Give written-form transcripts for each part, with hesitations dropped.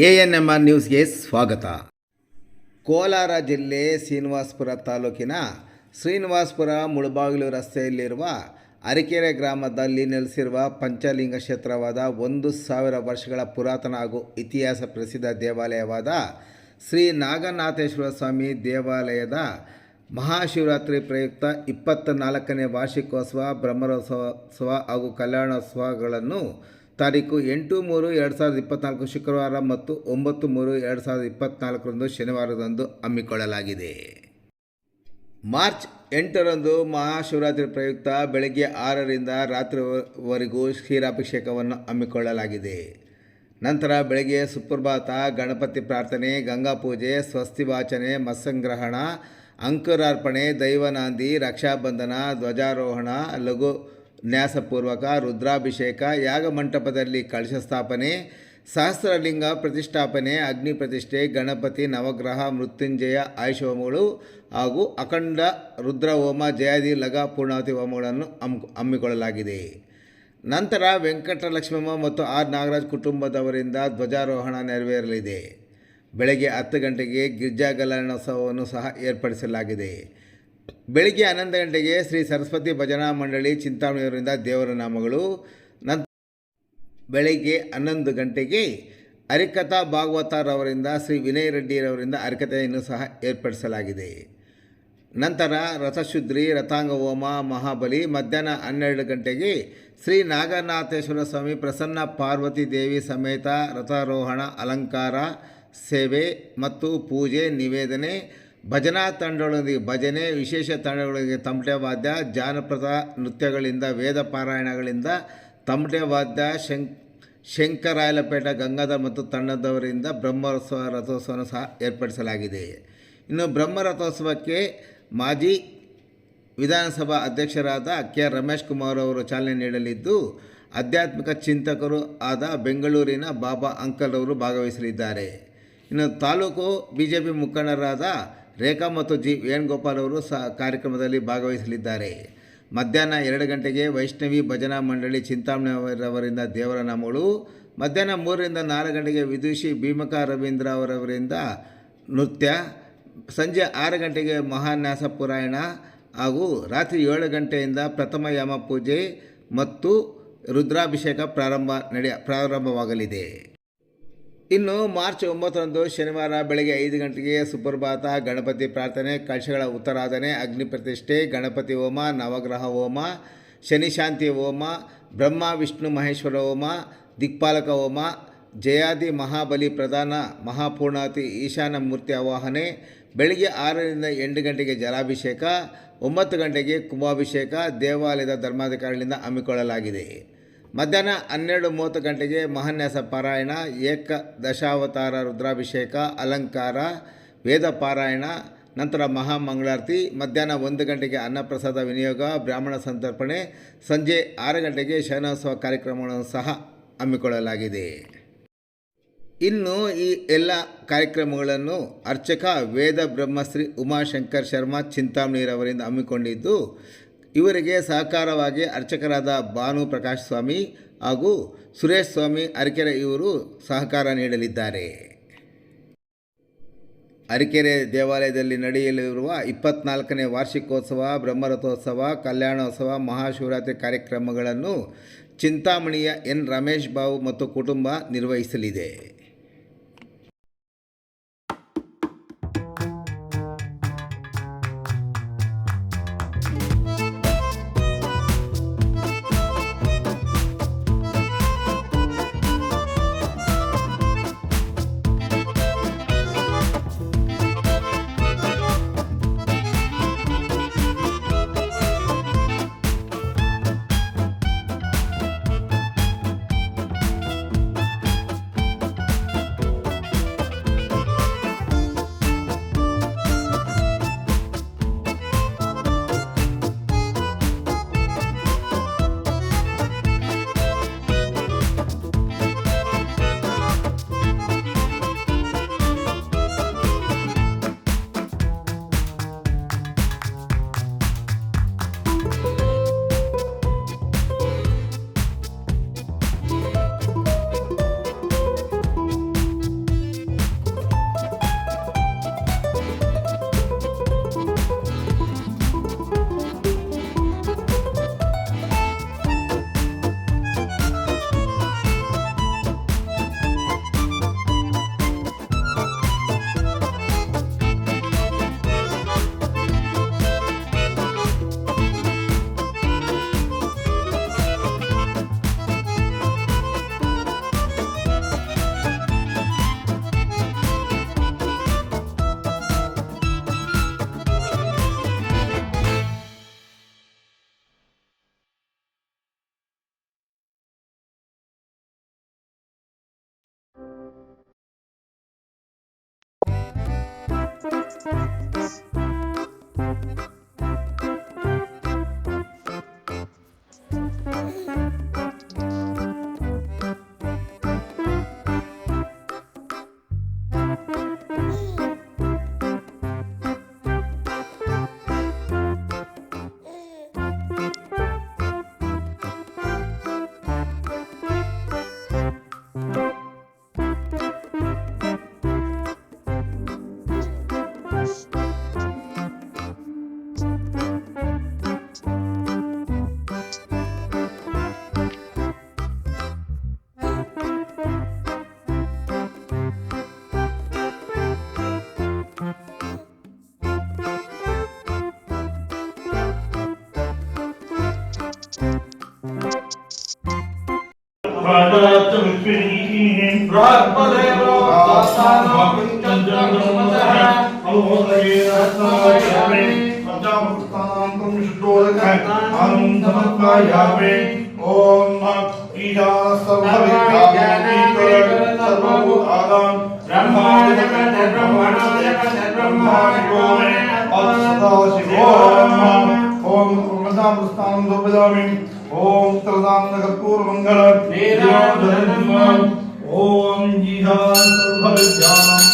ANMR ನ್ಯೂಸ್ಗೆ ಸ್ವಾಗತ. ಕೋಲಾರ ಜಿಲ್ಲೆ ಶ್ರೀನಿವಾಸಪುರ ತಾಲೂಕಿನ ಶ್ರೀನಿವಾಸಪುರ ಮುಳಬಾಗಿಲು ರಸ್ತೆಯಲ್ಲಿರುವ ಅರಕೆರೆ ಗ್ರಾಮದಲ್ಲಿ ನೆಲೆಸಿರುವ ಪಂಚಲಿಂಗ ಕ್ಷೇತ್ರವಾದ 1000 ವರ್ಷಗಳ ಪುರಾತನ ಹಾಗೂ ಇತಿಹಾಸ ಪ್ರಸಿದ್ಧ ದೇವಾಲಯವಾದ ಶ್ರೀ ನಾಗನಾಥೇಶ್ವರ ಸ್ವಾಮಿ ದೇವಾಲಯದ ಮಹಾಶಿವರಾತ್ರಿ ಪ್ರಯುಕ್ತ 24ನೇ ವಾರ್ಷಿಕೋತ್ಸವ, ಬ್ರಹ್ಮರಥೋತ್ಸವ ಹಾಗೂ ಕಲ್ಯಾಣೋತ್ಸವಗಳನ್ನು ತಾರೀಕು 8/3/2024 ಶುಕ್ರವಾರ ಮತ್ತು 9/3/2024 ಶನಿವಾರದಂದು ಹಮ್ಮಿಕೊಳ್ಳಲಾಗಿದೆ. ಮಾರ್ಚ್ 8ರಂದು ಮಹಾಶಿವರಾತ್ರಿ ಪ್ರಯುಕ್ತ ಬೆಳಗ್ಗೆ 6ರಿಂದ ರಾತ್ರಿವರೆಗೂ ಕ್ಷೀರಾಭಿಷೇಕವನ್ನು ಹಮ್ಮಿಕೊಳ್ಳಲಾಗಿದೆ. ನಂತರ ಬೆಳಗ್ಗೆ ಸುಪ್ರಭಾತ, ಗಣಪತಿ ಪ್ರಾರ್ಥನೆ, ಗಂಗಾ ಪೂಜೆ, ಸ್ವಸ್ತಿ ವಾಚನೆ, ಮತ್ಸ್ಯಗ್ರಹಣ, ಅಂಕುರಾರ್ಪಣೆ, ದೈವನಾಂದಿ, ರಕ್ಷಾಬಂಧನ, ಧ್ವಜಾರೋಹಣ, ಲಘು ನ್ಯಾಸಪೂರ್ವಕ ರುದ್ರಾಭಿಷೇಕ, ಯಾಗ ಮಂಟಪದಲ್ಲಿ ಕಳಶ ಸ್ಥಾಪನೆ, ಸಹಸ್ರಲಿಂಗ ಪ್ರತಿಷ್ಠಾಪನೆ, ಅಗ್ನಿ ಪ್ರತಿಷ್ಠೆ, ಗಣಪತಿ ನವಗ್ರಹ, ಮೃತ್ಯುಂಜಯ ಆಯುಷ ಹಾಗೂ ಅಖಂಡ ರುದ್ರಹೋಮ, ಜಯಾದಿ ಲಘ ಪೂರ್ಣಾವತಿ ಹೋಮಗಳನ್ನು ಹಮ್ಮಿಕೊಳ್ಳಲಾಗಿದೆ. ನಂತರ ವೆಂಕಟಲಕ್ಷ್ಮಮ್ಮ ಮತ್ತು ಆರ್ ನಾಗರಾಜ್ ಕುಟುಂಬದವರಿಂದ ಧ್ವಜಾರೋಹಣ ನೆರವೇರಲಿದೆ. ಬೆಳಗ್ಗೆ 10 ಗಂಟೆಗೆ ಗಿರಿಜಾ ಕಲ್ಯಾಣೋತ್ಸವವನ್ನು ಸಹ ಏರ್ಪಡಿಸಲಾಗಿದೆ. ಬೆಳಗ್ಗೆ 11 ಗಂಟೆಗೆ ಶ್ರೀ ಸರಸ್ವತಿ ಭಜನಾ ಮಂಡಳಿ ಚಿಂತಾಮಣಿಯವರಿಂದ ದೇವರ ನಾಮಗಳು. ನಂತರ ಬೆಳಗ್ಗೆ 11 ಗಂಟೆಗೆ ಹರಿಕಥಾ ಭಾಗವತರವರಿಂದ ಶ್ರೀ ವಿನಯ್ ರೆಡ್ಡಿರವರಿಂದ ಹರಿಕಥೆಯನ್ನು ಸಹ ಏರ್ಪಡಿಸಲಾಗಿದೆ. ನಂತರ ರಥಶುದ್ಧಿ, ರಥಾಂಗ ಹೋಮ, ಮಹಾಬಲಿ. ಮಧ್ಯಾಹ್ನ 12 ಗಂಟೆಗೆ ಶ್ರೀ ನಾಗನಾಥೇಶ್ವರ ಸ್ವಾಮಿ ಪ್ರಸನ್ನ ಪಾರ್ವತಿ ದೇವಿ ಸಮೇತ ರಥಾರೋಹಣ, ಅಲಂಕಾರ, ಸೇವೆ ಮತ್ತು ಪೂಜೆ, ನಿವೇದನೆ, ಭಜನಾ ತಂಡಗಳೊಂದಿಗೆ ಭಜನೆ, ವಿಶೇಷ ತಂಡಗಳೊಂದಿಗೆ ತಮಟೆ ವಾದ್ಯ, ಜಾನಪದ ನೃತ್ಯಗಳಿಂದ, ವೇದ ಪಾರಾಯಣಗಳಿಂದ, ತಮಟೆ ವಾದ್ಯ, ಶಂಕರಾಯಲಪೇಟ ಗಂಗಾಧರ್ ಮತ್ತು ತಂಡದವರಿಂದ ಬ್ರಹ್ಮೋತ್ಸವ ರಥೋತ್ಸವವನ್ನು ಸಹ ಏರ್ಪಡಿಸಲಾಗಿದೆ. ಇನ್ನು ಬ್ರಹ್ಮರಥೋತ್ಸವಕ್ಕೆ ಮಾಜಿ ವಿಧಾನಸಭಾ ಅಧ್ಯಕ್ಷರಾದ ಕೆ ರಮೇಶ್ ಕುಮಾರ್ ಅವರು ಚಾಲನೆ ನೀಡಲಿದ್ದು, ಆಧ್ಯಾತ್ಮಿಕ ಚಿಂತಕರು ಆದ ಬೆಂಗಳೂರಿನ ಬಾಬಾ ಅಂಕಲ್ ಅವರು ಭಾಗವಹಿಸಲಿದ್ದಾರೆ. ಇನ್ನು ತಾಲೂಕು ಬಿಜೆಪಿ ಮುಖಂಡರಾದ ರೇಖಾ ಮತ್ತು ಜಿ ವೇಣುಗೋಪಾಲ್ ಅವರು ಸಹ ಕಾರ್ಯಕ್ರಮದಲ್ಲಿ ಭಾಗವಹಿಸಲಿದ್ದಾರೆ. ಮಧ್ಯಾಹ್ನ 2 ಗಂಟೆಗೆ ವೈಷ್ಣವಿ ಭಜನಾ ಮಂಡಳಿ ಚಿಂತಾಮಣಿಯವರಿಂದ ದೇವರ ನಾಮಗಳು. ಮಧ್ಯಾಹ್ನ 3ರಿಂದ 4 ಗಂಟೆಗೆ ವಿದುಷಿ ಭೀಮಕ ರವೀಂದ್ರ ಅವರವರಿಂದ ನೃತ್ಯ. ಸಂಜೆ 6 ಗಂಟೆಗೆ ಮಹಾನ್ಯಾಸ ಪುರಾಣ ಹಾಗೂ ರಾತ್ರಿ 7 ಗಂಟೆಯಿಂದ ಪ್ರಥಮ ಯಾಮ ಪೂಜೆ ಮತ್ತು ರುದ್ರಾಭಿಷೇಕ ಪ್ರಾರಂಭವಾಗಲಿದೆ. ಇನ್ನು ಮಾರ್ಚ್ 9ರಂದು ಶನಿವಾರ ಬೆಳಗ್ಗೆ 5 ಗಂಟೆಗೆ ಸುಪ್ರಭಾತ, ಗಣಪತಿ ಪ್ರಾರ್ಥನೆ, ಕಳಶಗಳ ಉತ್ತರಾಧನೆ, ಅಗ್ನಿ ಪ್ರತಿಷ್ಠೆ, ಗಣಪತಿ ಹೋಮ, ನವಗ್ರಹ ಹೋಮ, ಶನಿಶಾಂತಿ ಹೋಮ, ಬ್ರಹ್ಮ ವಿಷ್ಣು ಮಹೇಶ್ವರ ಹೋಮ, ದಿಕ್ಪಾಲಕ ಹೋಮ, ಜಯಾದಿ ಮಹಾಬಲಿ ಪ್ರಧಾನ ಮಹಾಪೂರ್ಣಾವತಿ ಈಶಾನ ಮೂರ್ತಿ ಆವಾಹನೆ. ಬೆಳಗ್ಗೆ 6ರಿಂದ 8 ಗಂಟೆಗೆ ಜಲಾಭಿಷೇಕ, 9 ಗಂಟೆಗೆ ಕುಂಭಾಭಿಷೇಕ ದೇವಾಲಯದ ಧರ್ಮಾಧಿಕಾರಿಗಳಿಂದ ಹಮ್ಮಿಕೊಳ್ಳಲಾಗಿದೆ. ಮಧ್ಯಾಹ್ನ 12:30 ಗಂಟೆಗೆ ಮಹಾನ್ಯಾಸ ಪಾರಾಯಣ, ಏಕದಶಾವತಾರ ರುದ್ರಾಭಿಷೇಕ, ಅಲಂಕಾರ, ವೇದ ಪಾರಾಯಣ, ನಂತರ ಮಹಾಮಂಗಳಾರತಿ. ಮಧ್ಯಾಹ್ನ 1 ಗಂಟೆಗೆ ಅನ್ನಪ್ರಸಾದ ವಿನಿಯೋಗ, ಬ್ರಾಹ್ಮಣ ಸಂತರ್ಪಣೆ. ಸಂಜೆ 6 ಗಂಟೆಗೆ ಶಯನೋತ್ಸವ ಕಾರ್ಯಕ್ರಮಗಳನ್ನು ಸಹ ಹಮ್ಮಿಕೊಳ್ಳಲಾಗಿದೆ. ಇನ್ನು ಈ ಎಲ್ಲ ಕಾರ್ಯಕ್ರಮಗಳನ್ನು ಅರ್ಚಕ ವೇದ ಬ್ರಹ್ಮಶ್ರೀ ಉಮಾಶಂಕರ್ ಶರ್ಮಾ ಚಿಂತಾಮಣಿರವರಿಂದ ಹಮ್ಮಿಕೊಂಡಿದ್ದು, ಇವರಿಗೆ ಸಹಕಾರವಾಗಿ ಅರ್ಚಕರಾದ ಭಾನು ಪ್ರಕಾಶ್ ಸ್ವಾಮಿ ಹಾಗೂ ಸುರೇಶ್ ಸ್ವಾಮಿ ಅರಕೆರೆ ಇವರು ಸಹಕಾರ ನೀಡಲಿದ್ದಾರೆ. ಅರಕೆರೆ ದೇವಾಲಯದಲ್ಲಿ ನಡೆಯಲಿರುವ 24ನೇ ವಾರ್ಷಿಕೋತ್ಸವ, ಬ್ರಹ್ಮರಥೋತ್ಸವ, ಕಲ್ಯಾಣೋತ್ಸವ, ಮಹಾಶಿವರಾತ್ರಿ ಕಾರ್ಯಕ್ರಮಗಳನ್ನು ಚಿಂತಾಮಣಿಯ ಎನ್ ರಮೇಶ್ ಬಾಬು ಮತ್ತು ಕುಟುಂಬ ನಿರ್ವಹಿಸಲಿದೆ. ओम त्रदान कर्पूर मंगल ओम जीहा सर्वज्ञानं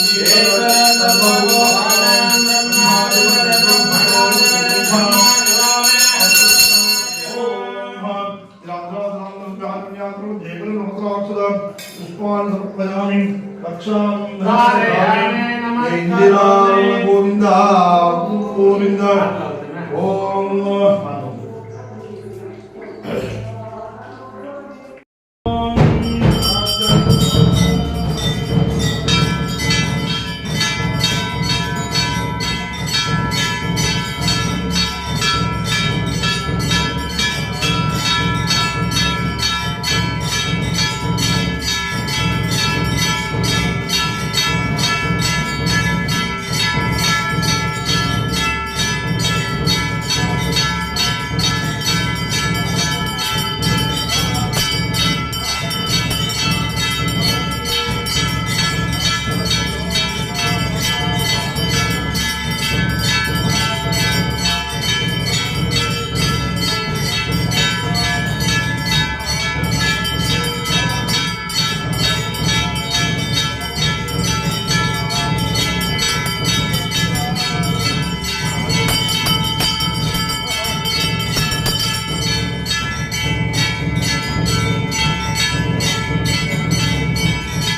गोविंदा गोविंदा ओम